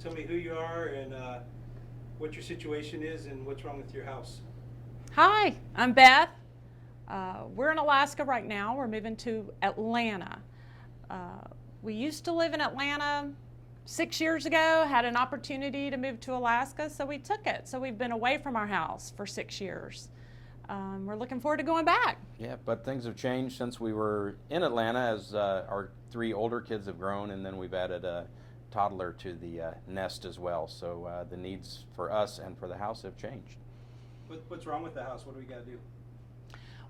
Tell me who you are and what your situation is and what's wrong with your house. Hi, I'm Beth. We're in Alaska right now. We're moving to Atlanta. We used to live in Atlanta 6 years ago, had an opportunity to move to Alaska, so we took it. So we've been away from our house for 6 years. We're looking forward to going back. Yeah, but things have changed since we were in Atlanta as our three older kids have grown, and then we've added a toddler to the nest as well. So the needs for us and for the house have changed. What's wrong with the house? What do we got to do?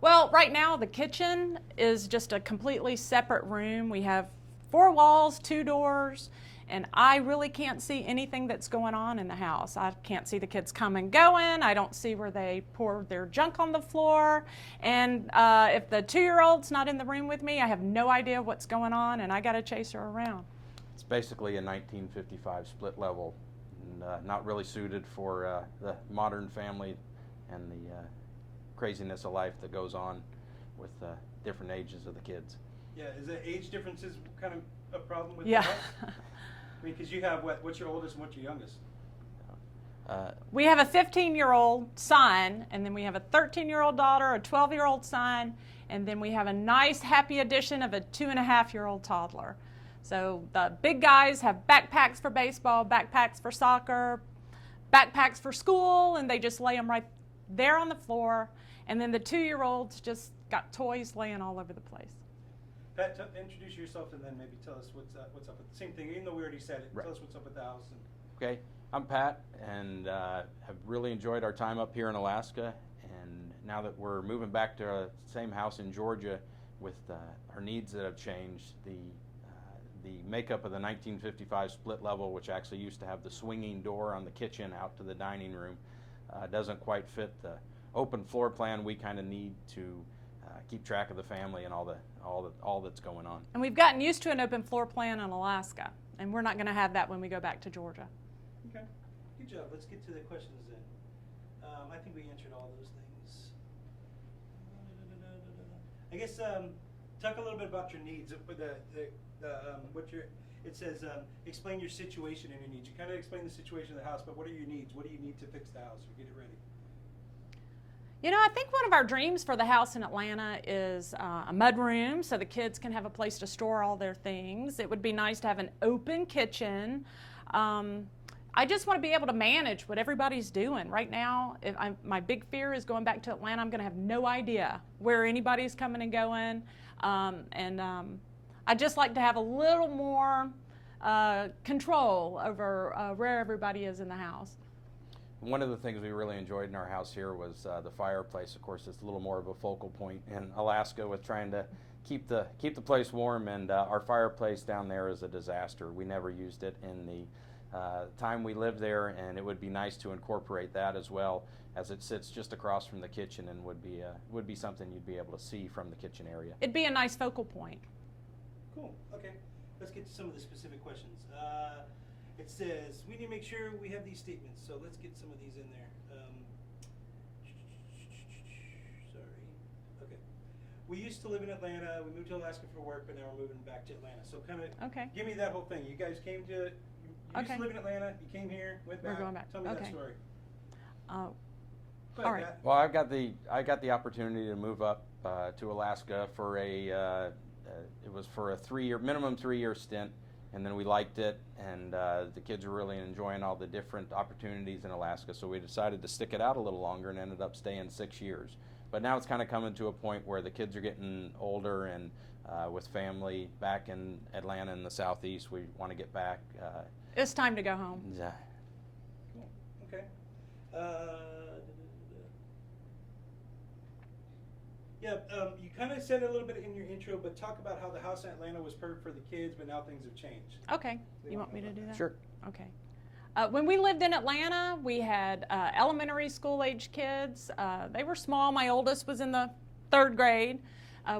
Well, right now the kitchen is just a completely separate room. We have 4 walls, 2 doors, and I really can't see anything that's going on in the house. I can't see the kids come and going. I don't see where they pour their junk on the floor. And if the 2-year-old's not in the room with me, I have no idea what's going on, and I got to chase her around. It's basically a 1955 split level, and not really suited for the modern family and the craziness of life that goes on with different ages of the kids. Yeah, is the age differences kind of a problem with Yeah. the house? I mean, because you have what's your oldest and what's your youngest? We have a 15-year-old son, and then we have a 13-year-old daughter, a 12-year-old son, and then we have a nice, happy addition of a 2.5-year-old toddler. So the big guys have backpacks for baseball, backpacks for soccer, backpacks for school, and they just lay them right there on the floor. And then the 2-year-olds just got toys laying all over the place. Pat, introduce yourself and then maybe tell us what's up with the same thing. Even though we already said it, Right. tell us what's up with the house. Okay, I'm Pat, and have really enjoyed our time up here in Alaska. And now that we're moving back to the same house in Georgia, with our needs that have changed, the makeup of the 1955 split level, which actually used to have the swinging door on the kitchen out to the dining room, doesn't quite fit the open floor plan we kind of need to keep track of the family and all that's going on. And we've gotten used to an open floor plan in Alaska, and we're not going to have that when we go back to Georgia. Okay, good job. Let's get to the questions then. I think we answered all those things. I guess talk a little bit about your needs. It says explain your situation and your needs. You kind of explain the situation of the house, but what are your needs? What do you need to fix the house or get it ready? You know, I think one of our dreams for the house in Atlanta is a mud room so the kids can have a place to store all their things. It would be nice to have an open kitchen. I just want to be able to manage what everybody's doing. Right now, my big fear is going back to Atlanta. I'm going to have no idea where anybody's coming and going. I'd just like to have a little more control over where everybody is in the house. One of the things we really enjoyed in our house here was the fireplace. Of course, it's a little more of a focal point in Alaska with trying to keep the place warm, and our fireplace down there is a disaster. We never used it in the time we lived there, and it would be nice to incorporate that as well, as it sits just across from the kitchen and would be something you'd be able to see from the kitchen area. It'd be a nice focal point. Cool. Okay. Let's get to some of the specific questions. It says we need to make sure we have these statements, so let's get some of these in there. Sorry. Okay. We used to live in Atlanta. We moved to Alaska for work, but now we're moving back to Atlanta. So kind of give me that whole thing. You guys came to. You used to live in Atlanta. You came here, went back. We're going back. Tell me that story. Go ahead, all right. Pat. Well, I got the opportunity to move up to Alaska for it was for a minimum 3-year stint, and then we liked it, and the kids were really enjoying all the different opportunities in Alaska, so we decided to stick it out a little longer and ended up staying 6 years. But now it's kind of coming to a point where the kids are getting older, and with family back in Atlanta in the southeast, we want to get back. It's time to go home. Yeah. Cool. Okay. Yeah, you kind of said it a little bit in your intro, but talk about how the house in Atlanta was perfect for the kids, but now things have changed. Okay. You want me to do that? Sure. Okay. When we lived in Atlanta, we had elementary school age kids. They were small. My oldest was in the 3rd grade.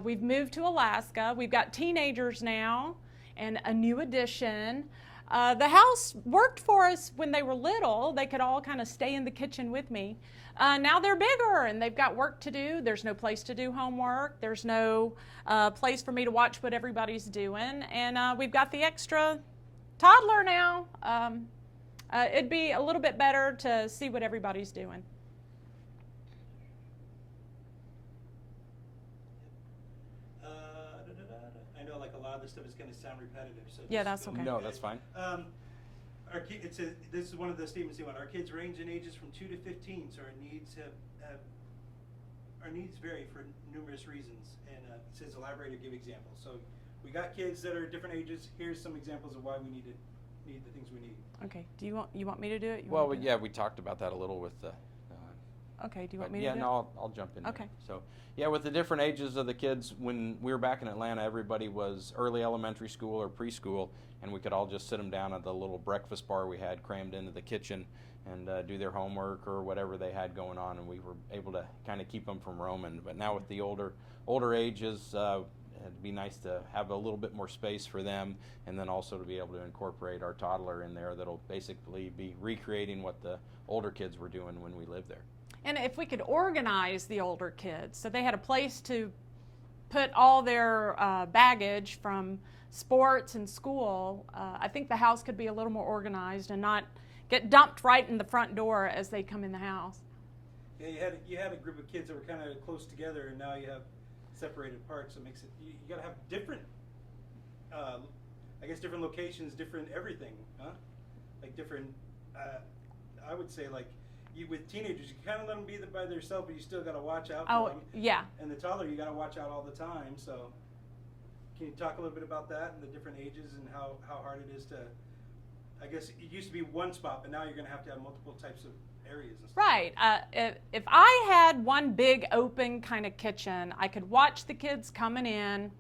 We've moved to Alaska. We've got teenagers now and a new addition. The house worked for us when they were little. They could all kind of stay in the kitchen with me. Now they're bigger and they've got work to do. There's no place to do homework. There's no place for me to watch what everybody's doing. And we've got the extra toddler now. It'd be a little bit better to see what everybody's doing. I know, like, a lot of this stuff is going to sound repetitive. So Yeah, that's okay. No, that's fine. This is one of the statements you want. Our kids range in ages from 2 to 15, so our needs vary for numerous reasons. And it says elaborate or give examples. So we got kids that are different ages. Here's some examples of why we need the things we need. Okay. Do you want me to do it? Well, yeah, we talked about that a little with the. Okay. Do you want me to yeah, do no, I'll jump in. Okay. There. So, yeah, with the different ages of the kids, when we were back in Atlanta, everybody was early elementary school or preschool, and we could all just sit them down at the little breakfast bar we had crammed into the kitchen and do their homework or whatever they had going on, and we were able to kind of keep them from roaming. But now with the older ages, it'd be nice to have a little bit more space for them, and then also to be able to incorporate our toddler in there that'll basically be recreating what the older kids were doing when we lived there. And if we could organize the older kids so they had a place to put all their baggage from sports and school, I think the house could be a little more organized and not get dumped right in the front door as they come in the house. Yeah, you had a group of kids that were kind of close together, and now you have separated parts. So it makes it you got to have different, I guess, different locations, different everything, huh? Like different. I would say like. With teenagers, you kind of let them be by themselves, but you still got to watch out for them. Yeah. And the toddler, you got to watch out all the time. So, can you talk a little bit about that and the different ages and how hard it is to? I guess it used to be one spot, but now you're going to have multiple types of areas and stuff. Right. If I had one big open kind of kitchen, I could watch the kids coming in,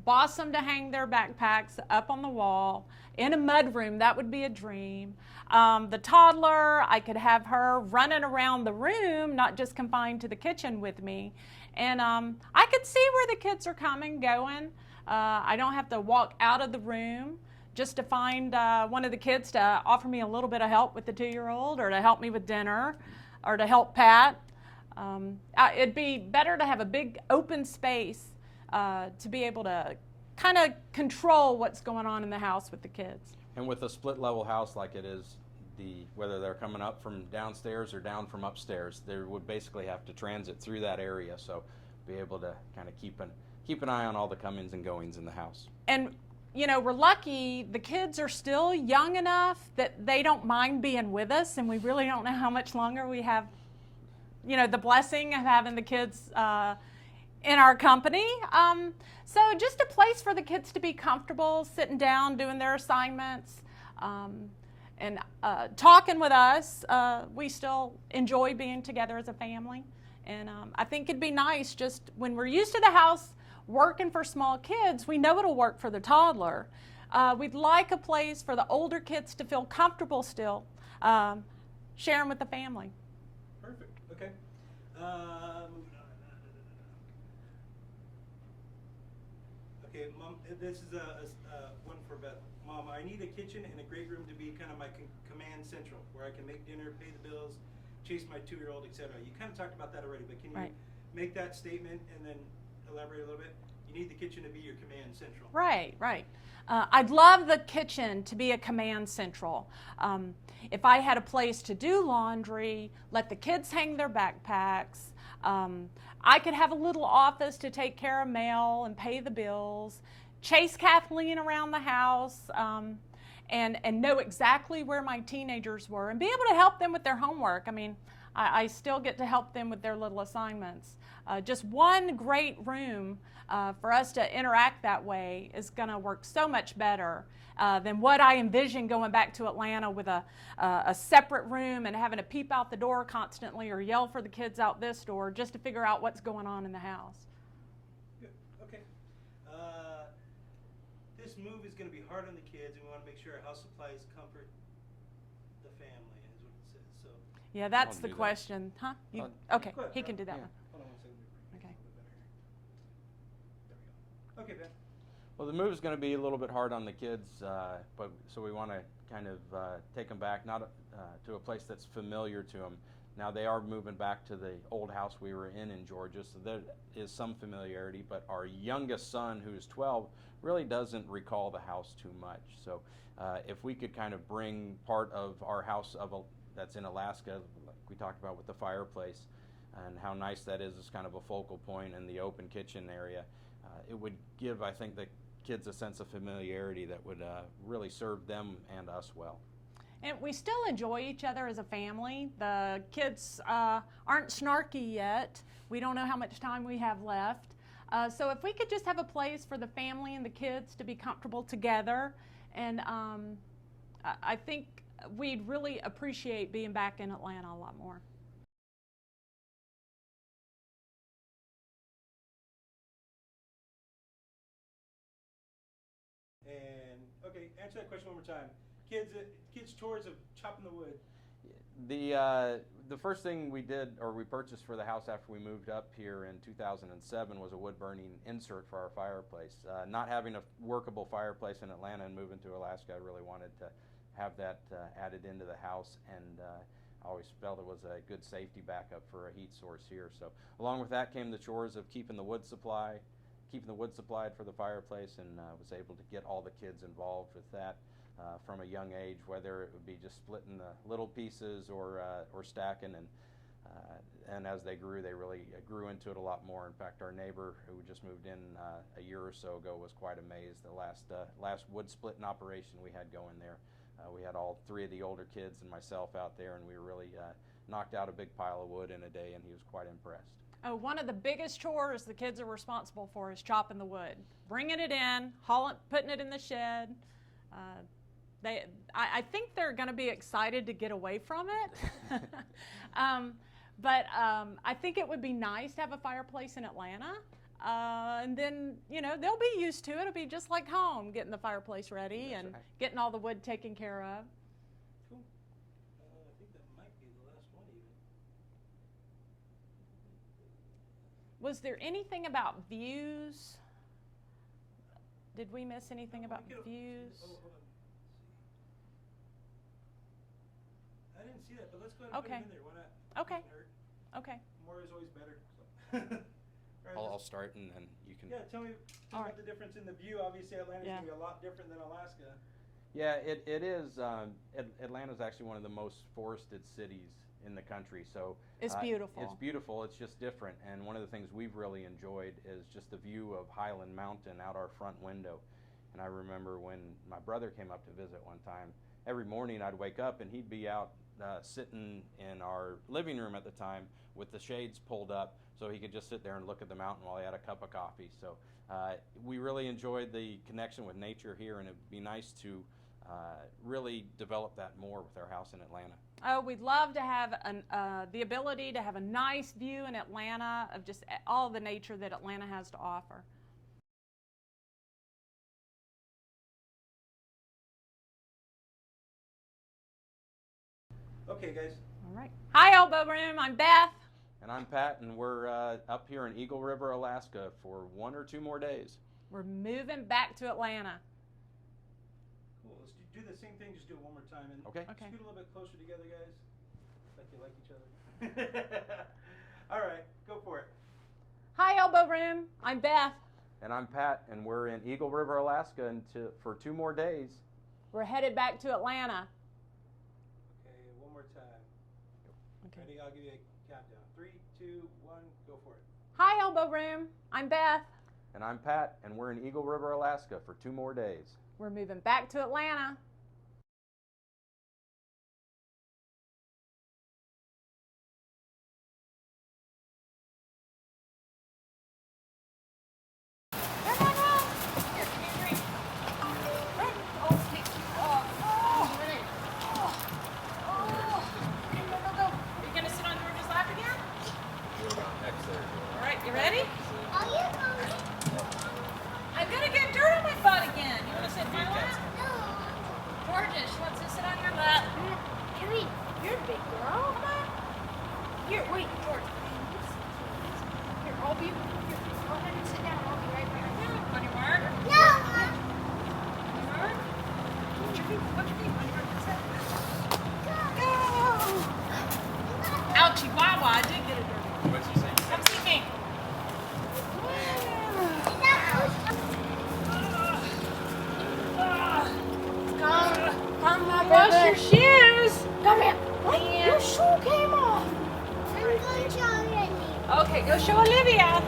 boss them to hang their backpacks up on the wall. In a mudroom, that would be a dream. The toddler, I could have her running around the room, not just confined to the kitchen with me. And I could see where the kids are coming, going. I don't have to walk out of the room just to find one of the kids to offer me a little bit of help with the 2-year-old or to help me with dinner or to help Pat. It'd be better to have a big open space to be able to kind of control what's going on in the house with the kids. And with a split level house like it is, whether they're coming up from downstairs or down from upstairs, they would basically have to transit through that area. So be able to kind of keep an eye on all the comings and goings in the house. And you know, we're lucky the kids are still young enough that they don't mind being with us, and we really don't know how much longer we have, you know, the blessing of having the kids in our company. So just a place for the kids to be comfortable, sitting down, doing their assignments, and talking with us. We still enjoy being together as a family. And I think it'd be nice just when we're used to the house working for small kids, we know it'll work for the toddler. We'd like a place for the older kids to feel comfortable still, sharing with the family. Perfect. Okay. Okay, Mom, this is one for Beth. Mom, I need a kitchen and a great room to be kind of my command central, where I can make dinner, pay the bills, chase my 2-year-old, etc. You kind of talked about that already, but can you make that statement and then elaborate a little bit? You need the kitchen to be your command central. Right. I'd love the kitchen to be a command central. If I had a place to do laundry, let the kids hang their backpacks, I could have a little office to take care of mail and pay the bills, chase Kathleen around the house, and know exactly where my teenagers were and be able to help them with their homework. I mean, I still get to help them with their little assignments. Just one great room for us to interact that way is going to work so much better than what I envision going back to Atlanta with a separate room and having to peep out the door constantly or yell for the kids out this door just to figure out what's going on in the house. Good. Okay. This move is going to be hard on the kids, and we want to make sure our house supplies comfort the family, is what it says. So. Yeah, that's the question, huh? Okay, he can do that one. Hold on one second. Okay. There we go. Okay, Ben. Well, the move is going to be a little bit hard on the kids, but so we want to kind of take them back, not to a place that's familiar to them. Now they are moving back to the old house we were in Georgia, so there is some familiarity, but our youngest son, who's 12, really doesn't recall the house too much. So if we could kind of bring part of our house that's in Alaska, like we talked about with the fireplace, and how nice that is as kind of a focal point in the open kitchen area, it would give, I think, the kids a sense of familiarity that would really serve them and us well. And we still enjoy each other as a family. The kids aren't snarky yet. We don't know how much time we have left. So if we could just have a place for the family and the kids to be comfortable together, and I think we'd really appreciate being back in Atlanta a lot more. And okay, answer that question one more time. Kids tours of chopping the wood. The first thing we did, or we purchased for the house after we moved up here in 2007, was a wood burning insert for our fireplace. Not having a workable fireplace in Atlanta and moving to Alaska, I really wanted to have that added into the house, and I always felt it was a good safety backup for a heat source here. So along with that came the chores of keeping the wood supplied for the fireplace, and was able to get all the kids involved with that from a young age, whether it would be just splitting the little pieces or stacking, and as they grew, they really grew into it a lot more. In fact, our neighbor who just moved in a year or so ago was quite amazed. The last wood splitting operation we had going there, we had all three of the older kids and myself out there, and we really knocked out a big pile of wood in a day, and he was quite impressed. Oh, one of the biggest chores the kids are responsible for is chopping the wood, bringing it in, putting it in the shed. I think they're going to be excited to get away from it. But I think it would be nice to have a fireplace in Atlanta. And then, they'll be used to it. It'll be just like home, getting the fireplace ready. That's and right. Getting all the wood taken care of. Cool. I think that might be the last one even. Was there anything about views? Did we miss anything about views? Oh, hold on. I didn't see that, but let's go ahead and put it in there. Why not? Okay. Doesn't hurt. Okay. More is always better. So. All right, I'll start, and then you can. Yeah, tell me All about right. the difference in the view. Obviously, Atlanta's Yeah. going to be a lot different than Alaska. Yeah, it is. Atlanta's actually one of the most forested cities in the country, so It's beautiful. It's beautiful. It's just different, and one of the things we've really enjoyed is just the view of Highland Mountain out our front window. And I remember when my brother came up to visit one time, every morning I'd wake up and he'd be out sitting in our living room at the time with the shades pulled up so he could just sit there and look at the mountain while he had a cup of coffee. So we really enjoyed the connection with nature here, and it'd be nice to really develop that more with our house in Atlanta. Oh, we'd love to have the ability to have a nice view in Atlanta of just all the nature that Atlanta has to offer. Okay, guys. All right. Hi, Elbow Room. I'm Beth. And I'm Pat, and we're up here in Eagle River, Alaska for 1 or 2 more days. We're moving back to Atlanta. Cool. Let's do the same thing. Just do it one more time. And Okay. Okay. scoot a little bit closer together, guys. Like you like each other. All right. Go for it. Hi, Elbow Room. I'm Beth. And I'm Pat, and we're in Eagle River, Alaska for 2 more days. We're headed back to Atlanta. Okay, one more time. Okay. Ready? I'll give you a countdown. 3, 2, 1, go for it. Hi, Elbow Room. I'm Beth. And I'm Pat, and we're in Eagle River, Alaska for 2 more days. We're moving back to Atlanta. You ready? I'm gonna get dirt on my butt again. You wanna sit in my lap? Georgia, she wants to sit on your lap. Kimmy, you're a big girl. Come on. Here, wait, George. Here, I'll be. Here, go ahead and sit down. I'll be right back. On your mark. No. On your mark. Watch your feet. Watch your feet. On your mark. That's it. Go. Out Okay, go show Olivia.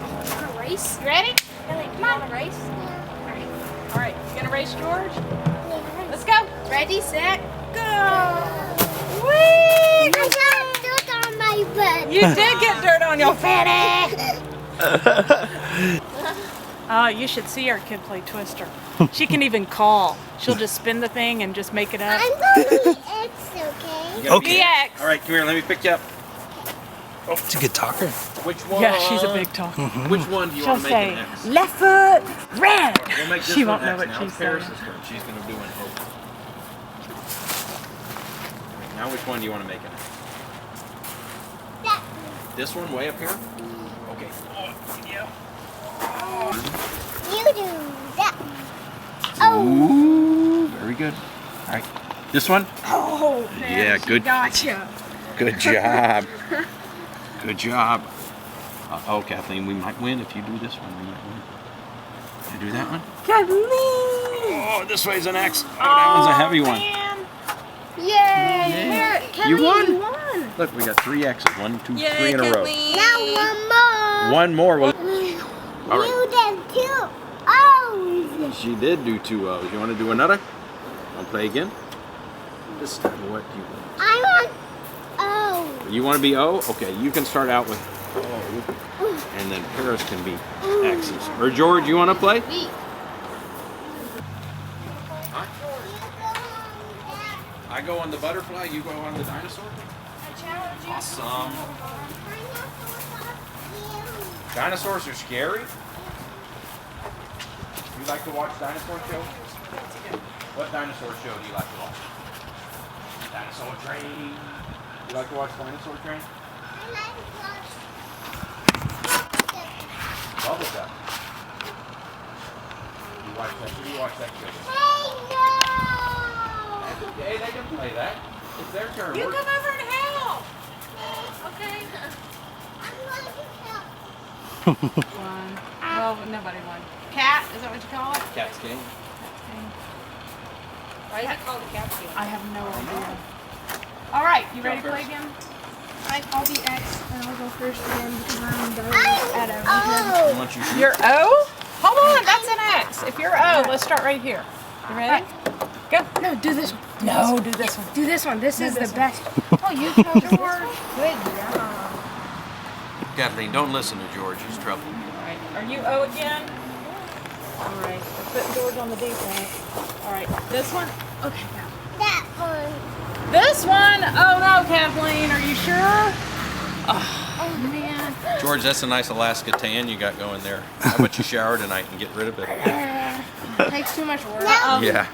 Want to race? You ready? Ellie, do you want to race? All right, you gonna race George? Let's go. Ready, set, go! Whee! I got dirt on my butt. You did get dirt on your fanny. You should see our kid play Twister. She can even call. She'll just spin the thing and just make it up. I'm going to be X, okay? Okay. BX. All right, come here. Let me pick you up. It's a good talker. Which one? Yeah, she's a big talker. Which one do you She'll want to make say, an X? left foot, red. We'll make this She one won't know X. what Now she's it's Paris' saying. turn. She's going to do an O. Now which one do you want to make it? That This one way up here? Okay. you do that. Oh, Ooh, very good. All right. This one? Oh, Yeah, good. Gotcha. Good job. Good job. Oh, Kathleen, we might win if you do this one. We might win. You do that one? Kathleen. Oh, this way's an X. Oh, that one's a heavy one. Man. yay! Here, Kelly, You won. You won. Look, we got 3 X's. 1, 2, 3 in a row. Now one more. One more. Well, all right. You did 2 O's. She did do 2 O's. You want to do another? Want to play again? This time, what do you want? I want O. You want to be O? Okay, you can start out with O, and then Paris can be X's. Or George, you want to play? B. Huh? I go on the butterfly, you go on the dinosaur? Awesome. Dinosaurs are scary? You like to watch dinosaur shows? What dinosaur show do you like to watch? Dinosaur Train. You like to watch Dinosaur Train? Bubble Duck. You watch that? You watch that show? That's okay. They can play that. It's their turn. You We're- come over and help. Okay. One. Well, nobody won. Cat, is that what you call it? Cat's game. Why is it called a cat game? I have no idea. All right, you ready to play again? I'll be X and I'll go first again because I'm done at You want you shoot? You're O? Hold on, that's an X. If you're O, let's start right here. You ready? Go. No, do this one. No, do this one. Do this one. This is this the one. best. Oh, you chose this one? Good job. Kathleen, don't listen to George. He's trouble. All right, are you O again? All right, we're putting George on the defense. All right, this one? Okay, now. That one. This one? Oh no, Kathleen, are you sure? Oh, man. George, that's a nice Alaska tan you got going there. How about you shower tonight and get rid of it? Takes too much work. Yeah.